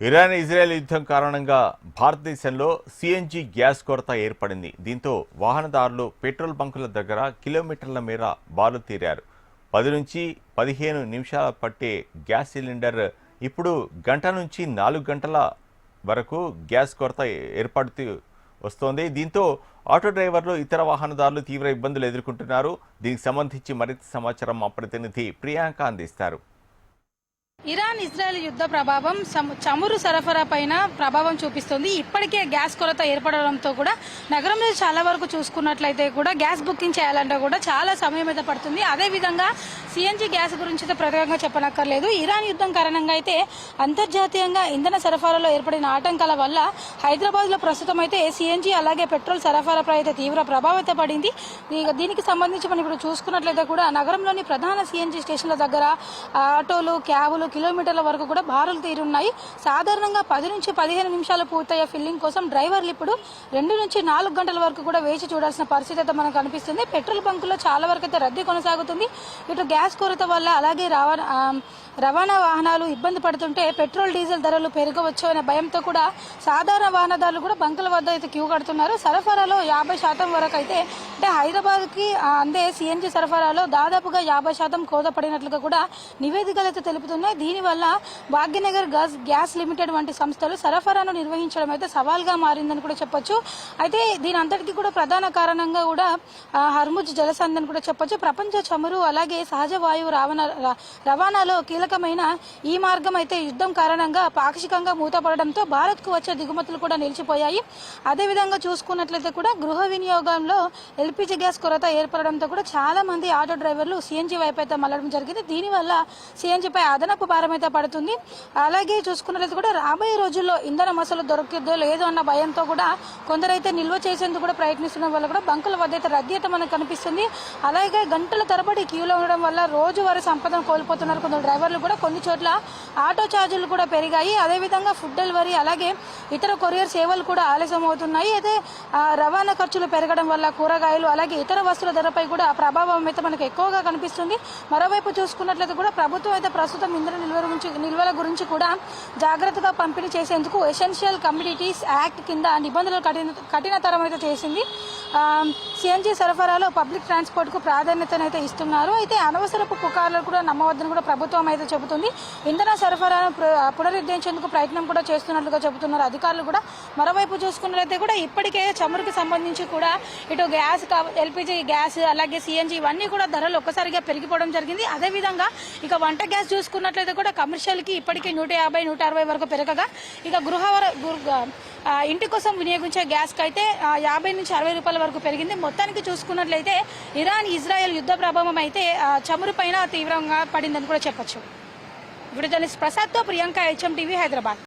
Iran Israel యుద్ధం కారణంగా భారతదేశంలో సిఎన్జి గ్యాస్ కొరత ఏర్పడింది. దీంతో వాహనదారులు పెట్రోల్ బంకుల దగ్గర కిలోమీటర్ల మేర బారులు తీరారు. 10 నుంచి 15 నిమిషాల పట్టే గ్యాస్ సిలిండర్ ఇప్పుడు గంట నుంచి 4 గంటల వరకు గ్యాస్ కొరత ఏర్పడుతూ వస్తోంది. దీంతో ఆటో డ్రైవర్లు, ఇతర వాహనదారులు తీవ్ర ఇబ్బందులు ఎదుర్కొంటున్నారు. దీనికి సంబంధించి మరింత సమాచారం మా ప్రతినిధి ప్రియాంక అందిస్తారు. ఇరాన్ ఇజ్రాయెల్ యుద్ధ ప్రభావం చమురు సరఫరా పైన ప్రభావం చూపిస్తుంది. ఇప్పటికే గ్యాస్ కొరత ఏర్పడడంతో కూడా నగరంలో చాలా వరకు చూసుకున్నట్లయితే కూడా గ్యాస్ బుకింగ్ చేయాలంటే కూడా చాలా సమయం అయితే పడుతుంది. అదేవిధంగా సిఎన్జి గ్యాస్ గురించి అయితే ప్రత్యేకంగా చెప్పనక్కర్లేదు. ఇరాన్ యుద్ధం కారణంగా అయితే అంతర్జాతీయంగా ఇంధన సరఫరాలో ఏర్పడిన ఆటంకాల వల్ల హైదరాబాద్ లో ప్రస్తుతం అయితే సిఎన్జి అలాగే పెట్రోల్ సరఫరాపై అయితే తీవ్ర ప్రభావిత పడింది. దీనికి సంబంధించి మనం ఇప్పుడు చూసుకున్నట్లయితే కూడా నగరంలోని ప్రధాన సిఎన్జి స్టేషన్ల దగ్గర ఆటోలు, క్యాబులు కిలోమీటర్ల వరకు కూడా బారులు తీరున్నాయి. సాధారణంగా 10 నుంచి 15 నిమిషాలు పూర్తయ్యే ఫిల్లింగ్ కోసం డ్రైవర్లు ఇప్పుడు 2 నుంచి 4 గంటల వరకు కూడా వేచి చూడాల్సిన పరిస్థితి అయితే మనకు కనిపిస్తుంది. పెట్రోల్ బంకుల్లో చాలా వరకు అయితే రద్దీ కొనసాగుతుంది. ఇటు గ్యాస్ కొరత వల్ల అలాగే రవాణా వాహనాలు ఇబ్బంది పడుతుంటే పెట్రోల్, డీజిల్ ధరలు పెరగవచ్చు అనే భయంతో కూడా సాధారణ వాహనదారులు కూడా బంకుల వద్ద అయితే క్యూ కడుతున్నారు. సరఫరాలో 50% వరకు అయితే అంటే హైదరాబాద్ కి అందే సిఎన్జి సరఫరాలో దాదాపుగా 50% కోత పడినట్లుగా కూడా నివేదికలు అయితే తెలుపుతున్నాయి. దీనివల్ల భాగ్యనగర్ గ్యాస్ లిమిటెడ్ వంటి సంస్థలు సరఫరాను నిర్వహించడం అయితే సవాల్గా మారిందని కూడా చెప్పొచ్చు. అయితే దీని అంతటికీ కూడా ప్రధాన కారణంగా కూడా హర్ముజ్ జలసంధి కూడా చెప్పొచ్చు. ప్రపంచ చమురు అలాగే సహజ వాయువు రవాణాలో కీలకమైన ఈ మార్గం అయితే యుద్ధం కారణంగా పాక్షికంగా మూతపడడంతో భారత్ కు వచ్చే దిగుమతులు కూడా నిలిచిపోయాయి. అదేవిధంగా చూసుకున్నట్లయితే కూడా గృహ వినియోగంలో ఎల్పీజీ గ్యాస్ కొరత ఏర్పడడంతో కూడా చాలా మంది ఆటో డ్రైవర్లు సిఎన్జి వైపు అయితే మళ్లడం జరిగింది. దీనివల్ల సిఎన్జిపై అదనపు భారం అయితే పడుతుంది. అలాగే చూసుకున్నట్లయితే కూడా రాబోయే రోజుల్లో ఇంధనం అసలు దొరికిద్దో లేదో అన్న భయంతో కూడా కొందరైతే నిల్వ చేసేందుకు కూడా ప్రయత్నిస్తున్న వల్ల కూడా బంకుల వద్ద అయితే రద్దీ అయితే మనకు కనిపిస్తుంది. అలాగే గంటల తరబడి క్యూలో ఉండడం వల్ల రోజువారీ సంపదను కోల్పోతున్నారు కొందరు డ్రైవర్లు కూడా. కొన్ని చోట్ల ఆటో ఛార్జీలు కూడా పెరిగాయి. అదేవిధంగా ఫుడ్ డెలివరీ అలాగే ఇతర కొరియర్ సేవలు కూడా ఆలస్యం అవుతున్నాయి. అయితే రవాణా ఖర్చులు పెరగడం వల్ల కూరగాయలు అలాగే ఇతర వస్తువుల ధరపై కూడా ప్రభావం అయితే మనకు ఎక్కువగా కనిపిస్తుంది. మరోవైపు చూసుకున్నట్లయితే కూడా ప్రభుత్వం అయితే ప్రస్తుతం ఇంధన నిల్వల గురించి కూడా జాగ్రత్తగా పంపిణీ చేసేందుకు ఎసెన్షియల్ కమ్యూనిటీస్ యాక్ట్ కింద నిబంధనలు కఠినతరం అయితే చేసింది. సిఎన్జి సరఫరాలో పబ్లిక్ ట్రాన్స్పోర్ట్ కు ప్రాధాన్యతనైతే ఇస్తున్నారు. అయితే అనవసరపు పుకార్లు కూడా నమ్మవద్దని కూడా ప్రభుత్వం అయితే చెబుతుంది. ఇంధన సరఫరాను పునరుద్ధరించేందుకు ప్రయత్నం కూడా చేస్తున్నట్లుగా చెబుతున్నారు అధికారులు కూడా. మరోవైపు చూసుకున్నట్లయితే కూడా ఇప్పటికే చమురుకు సంబంధించి కూడా ఇటు గ్యాస్, ఎల్పీజీ గ్యాస్ అలాగే సిఎన్జి ఇవన్నీ కూడా ధరలు ఒక్కసారిగా పెరిగిపోవడం జరిగింది. అదేవిధంగా ఇక వంట గ్యాస్ చూసుకున్నట్లయితే కూడా కమర్షియల్ కి ఇప్పటికీ 150, 160 వరకు పెరగగా ఇక ఇంటి కోసం వినియోగించే గ్యాస్ కి అయితే 50 నుంచి 60 రూపాయల వరకు పెరిగింది. మొత్తానికి చూసుకున్నట్లయితే ఇరాన్ ఇజ్రాయెల్ యుద్ధ ప్రభావం అయితే చమురు పైన తీవ్రంగా పడిందని కూడా చెప్పొచ్చు. వీడియో జర్నలిస్ట్ ప్రసాద్ తో ప్రియాంక, HM టీవీ, హైదరాబాద్.